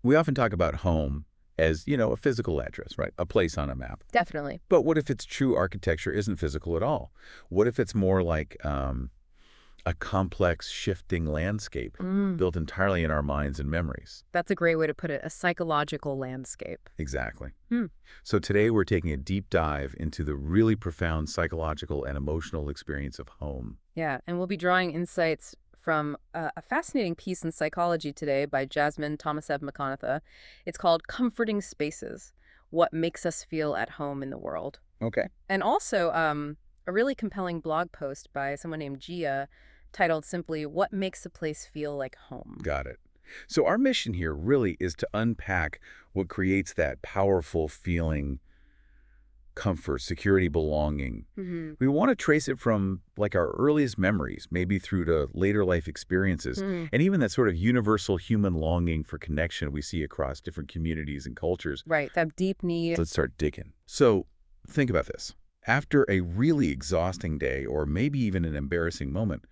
We often talk about home as, a physical address, right? A place on a map. Definitely. But what if its true architecture isn't physical at all? What if it's more like a complex, shifting landscape Mm, built entirely in our minds and memories? that's a great way to put it, a psychological landscape. Exactly. Hmm. So today we're taking a deep dive into the really profound psychological and emotional experience of home. Yeah, and we'll be drawing insights from a fascinating piece in Psychology Today by Jasmine Thomasev McConaughey. It's called Comforting Spaces, What Makes Us Feel at Home in the World. Okay. And also a really compelling blog post by someone named Gia titled simply, What Makes a Place Feel Like Home? Got it. So our mission here really is to unpack what creates that powerful feeling, comfort, security, belonging. Hmm. We want to trace it from like our earliest memories, maybe through to later life experiences, Mm, and even that sort of universal human longing for connection we see across different communities and cultures. right, that deep need. Let's start digging. So think about this. After a really exhausting day, or maybe even an embarrassing moment,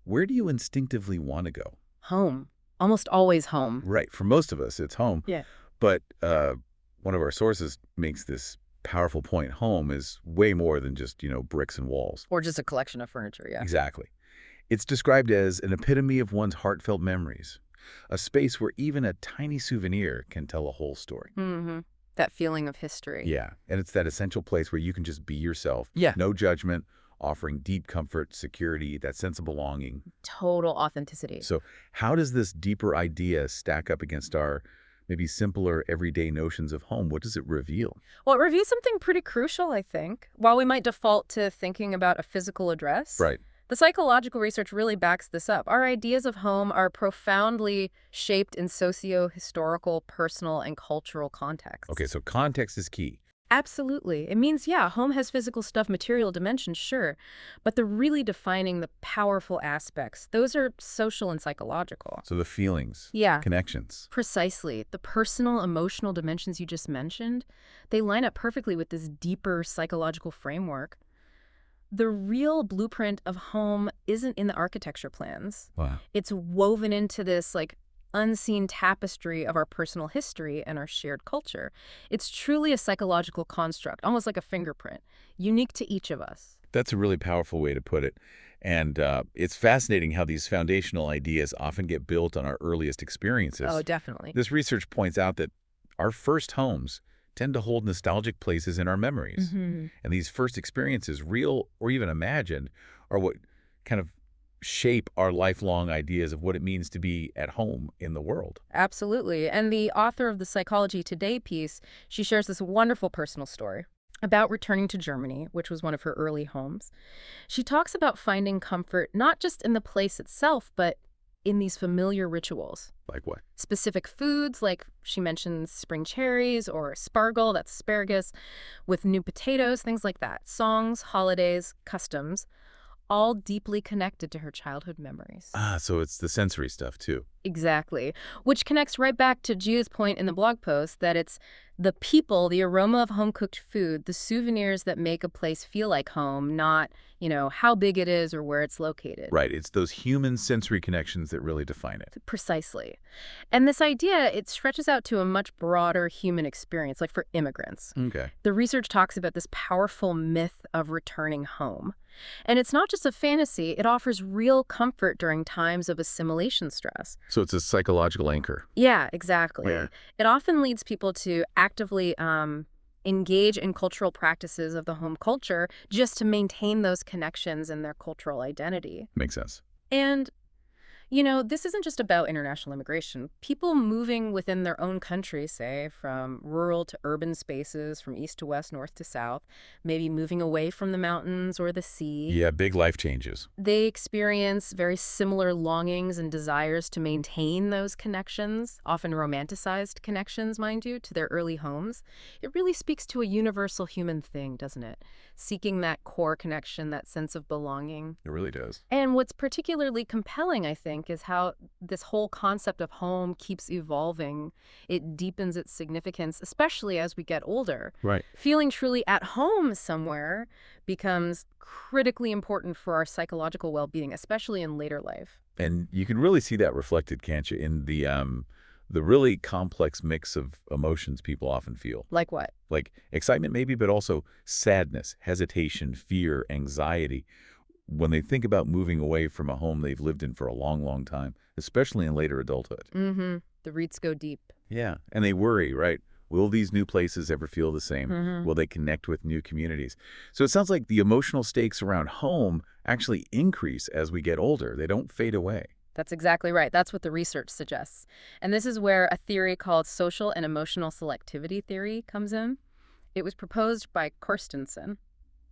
where do you instinctively want to go? Home. Almost always home. Right. For most of us, it's home. Yeah. But one of our sources makes this powerful point. Home is way more than just, bricks and walls. Or just a collection of furniture, yeah. Exactly. It's described as an epitome of one's heartfelt memories, a space where even a tiny souvenir can tell a whole story. Hmm. That feeling of history. Yeah, and it's that essential place where you can just be yourself, Yeah. no judgment, offering deep comfort, security, that sense of belonging. Total authenticity. So how does this deeper idea stack up against our maybe simpler everyday notions of home? What does it reveal? Well, it reviews something pretty crucial, I think. While we might default to thinking about a physical address, Right. the psychological research really backs this up. Our ideas of home are profoundly shaped in socio-historical, personal, and cultural Okay, contexts. so context is key. Absolutely. It means, yeah, home has physical stuff, material dimensions, sure, but the really defining the powerful aspects, those are social and psychological. So the feelings, Yeah. connections. Precisely. The personal, emotional dimensions you just mentioned, they line up perfectly with this deeper psychological framework. The real blueprint of home isn't in the architecture plans. Wow. It's woven into this, like, unseen tapestry of our personal history and our shared culture. It's truly a psychological construct, almost like a fingerprint, unique to each of us. That's a really powerful way to put it. And it's fascinating how these foundational ideas often get built on our earliest Oh, experiences. definitely. This research points out that our first homes tend to hold nostalgic places in our memories. Hmm. And these first experiences, real or even imagined, are what kind of shape our lifelong ideas of what it means to be at home in the world. Absolutely. And the author of the Psychology Today piece, she shares this wonderful personal story about returning to Germany, which was one of her early homes. She talks about finding comfort not just in the place itself, but in these familiar rituals. Like what? Specific foods, like she mentions spring cherries or spargel, that's asparagus, with new potatoes, things like that. Songs, holidays, customs, all deeply connected to her childhood memories. Ah, so it's the sensory stuff too. Exactly. Which connects right back to Gia's point in the blog post that it's the people, the aroma of home cooked food, the souvenirs that make a place feel like home, not, how big it is or where it's located. Right. It's those human sensory connections that really define it. Precisely. And this idea, it stretches out to a much broader human experience, like for immigrants. Okay. The research talks about this powerful myth of returning home. And it's not just a fantasy, it offers real comfort during times of assimilation stress. So it's a psychological anchor. Yeah, exactly. Yeah. It often leads people to actively engage in cultural practices of the home culture just to maintain those connections and their cultural identity. Makes sense. And this isn't just about international immigration. People moving within their own country, say, from rural to urban spaces, from east to west, north to south, maybe moving away from the mountains or the sea, Yeah, big life changes. they experience very similar longings and desires to maintain those connections, often romanticized connections, mind you, to their early homes. It really speaks to a universal human thing, doesn't it? Seeking that core connection, that sense of belonging. It really does. And what's particularly compelling, I think, is how this whole concept of home keeps evolving. It deepens its significance, especially as we get older. Right. Feeling truly at home somewhere becomes critically important for our psychological well-being, especially in later life. And you can really see that reflected, can't you, in the the really complex mix of emotions people often feel. Like what? Like excitement maybe, but also sadness, hesitation, fear, anxiety, when they think about moving away from a home they've lived in for a long, long time, especially in later adulthood. Mm-hmm. The roots go deep. Yeah, and they worry, right? Will these new places ever feel the same? Mm-hmm. Will they connect with new communities? So it sounds like the emotional stakes around home actually increase as we get older. They don't fade away. That's exactly right. That's what the research suggests. And this is where a theory called social and emotional selectivity theory comes in. It was proposed by Korstensen.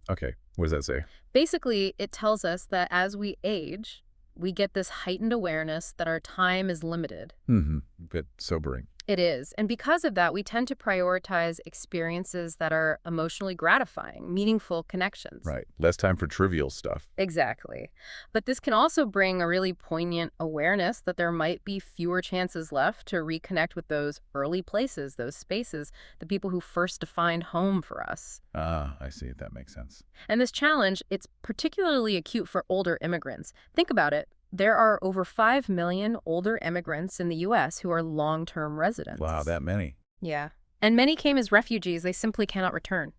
Okay, what does that say? Basically, it tells us that as we age, we get this heightened awareness that our time is limited. Mm-hmm. Bit sobering. It is. And because of that, we tend to prioritize experiences that are emotionally gratifying, meaningful connections. Right. Less time for trivial stuff. Exactly. But this can also bring a really poignant awareness that there might be fewer chances left to reconnect with those early places, those spaces, the people who first defined home for us. Ah, I see. That makes sense. And this challenge, it's particularly acute for older immigrants. Think about it. There are over 5 million older immigrants in the U.S. who are long-term residents. Wow, that many. Yeah. And many came as refugees they simply cannot return.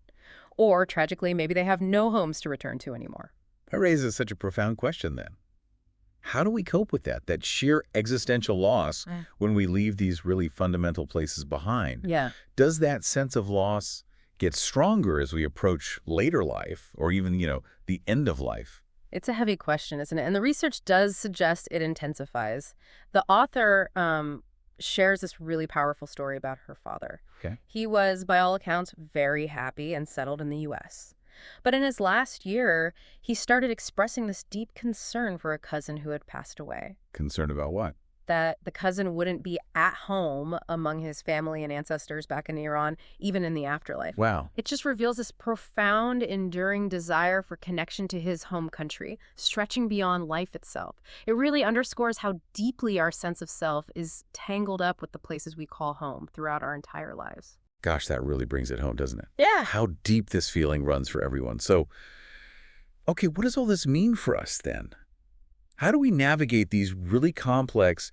Or, tragically, maybe they have no homes to return to anymore. That raises such a profound question then. How do we cope with that sheer existential loss when we leave these really fundamental places behind? Yeah. Does that sense of loss get stronger as we approach later life or even, the end of life? It's a heavy question, isn't it? And the research does suggest it intensifies. The author shares this really powerful story about her father. Okay. He was, by all accounts, very happy and settled in the U.S. But in his last year, he started expressing this deep concern for a cousin who had passed away. Concerned about what? That the cousin wouldn't be at home among his family and ancestors back in Iran, even in the afterlife. Wow. It just reveals this profound, enduring desire for connection to his home country, stretching beyond life itself. It really underscores how deeply our sense of self is tangled up with the places we call home throughout our entire lives. Gosh, that really brings it home, doesn't it? Yeah. How deep this feeling runs for everyone. So, okay, what does all this mean for us then? How do we navigate these really complex,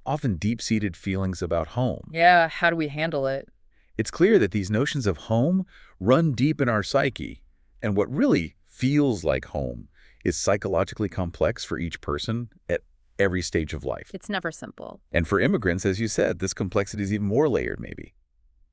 often deep-seated feelings about home? Yeah, how do we handle it? It's clear that these notions of home run deep in our psyche, and what really feels like home is psychologically complex for each person at every stage of life. It's never simple. And for immigrants, as you said, this complexity is even more layered, maybe.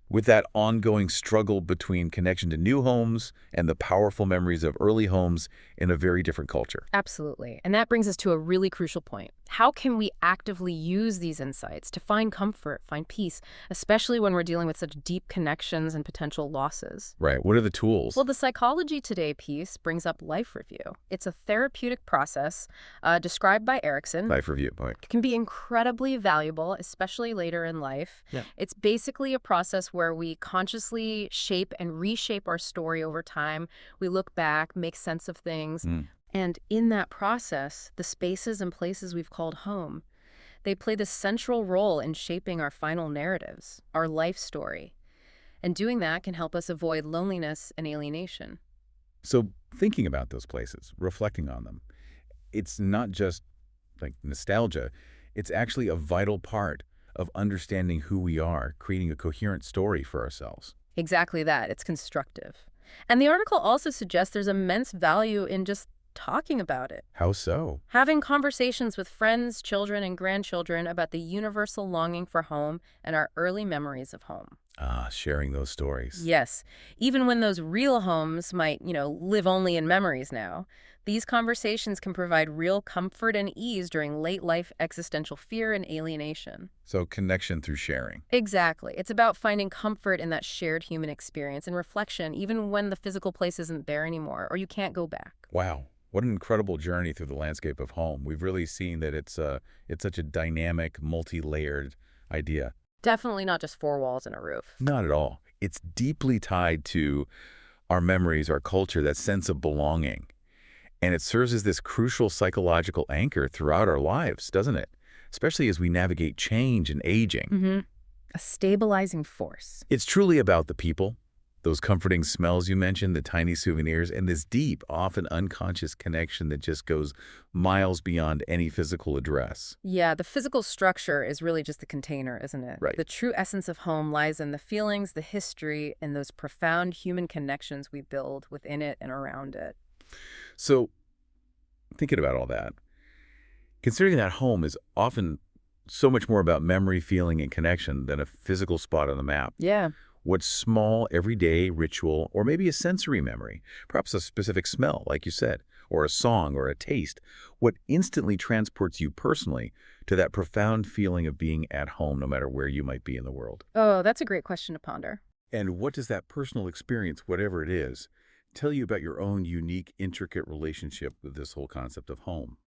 With that ongoing struggle between connection to new homes and the powerful memories of early homes in a very different culture. Absolutely. And that brings us to a really crucial point. How can we actively use these insights to find comfort, find peace, especially when we're dealing with such deep connections and potential losses? Right. What are the tools? Well, the Psychology Today piece brings up life review. It's a therapeutic process described by Erickson. Life review. Boy. It can be incredibly valuable, especially later in life. Yeah. It's basically a process where we consciously shape and reshape our story over time. We look back, make sense of things. And in that process, the spaces and places we've called home, they play this central role in shaping our final narratives, our life story. And doing that can help us avoid loneliness and alienation. So thinking about those places, reflecting on them, it's not just like nostalgia. It's actually a vital part of understanding who we are, creating a coherent story for ourselves. Exactly that. It's constructive. And the article also suggests there's immense value in just talking about it. How so? Having conversations with friends, children, and grandchildren about the universal longing for home and our early memories of home. Ah, sharing those stories. Yes. Even when those real homes might, live only in memories now, these conversations can provide real comfort and ease during late life existential fear and alienation. So connection through sharing. Exactly. It's about finding comfort in that shared human experience and reflection, even when the physical place isn't there anymore or you can't go back. Wow. What an incredible journey through the landscape of home. We've really seen that it's such a dynamic, multi-layered idea. Definitely not just four walls and a roof. Not at all. It's deeply tied to our memories, our culture, that sense of belonging. And it serves as this crucial psychological anchor throughout our lives, doesn't it? Especially as we navigate change and aging. A stabilizing force. It's truly about the people, Those comforting smells you mentioned, the tiny souvenirs, and this deep, often unconscious connection that just goes miles beyond any physical address. Yeah, the physical structure is really just the container, isn't it? Right. The true essence of home lies in the feelings, the history, and those profound human connections we build within it and around it. So, thinking about all that, considering that home is often so much more about memory, feeling, and connection than a physical spot on the map, Yeah. what small, everyday ritual, or maybe a sensory memory, perhaps a specific smell, like you said, or a song or a taste, what instantly transports you personally to that profound feeling of being at home no matter where you might be in the world? Oh, that's a great question to ponder. And what does that personal experience, whatever it is, tell you about your own unique, intricate relationship with this whole concept of home?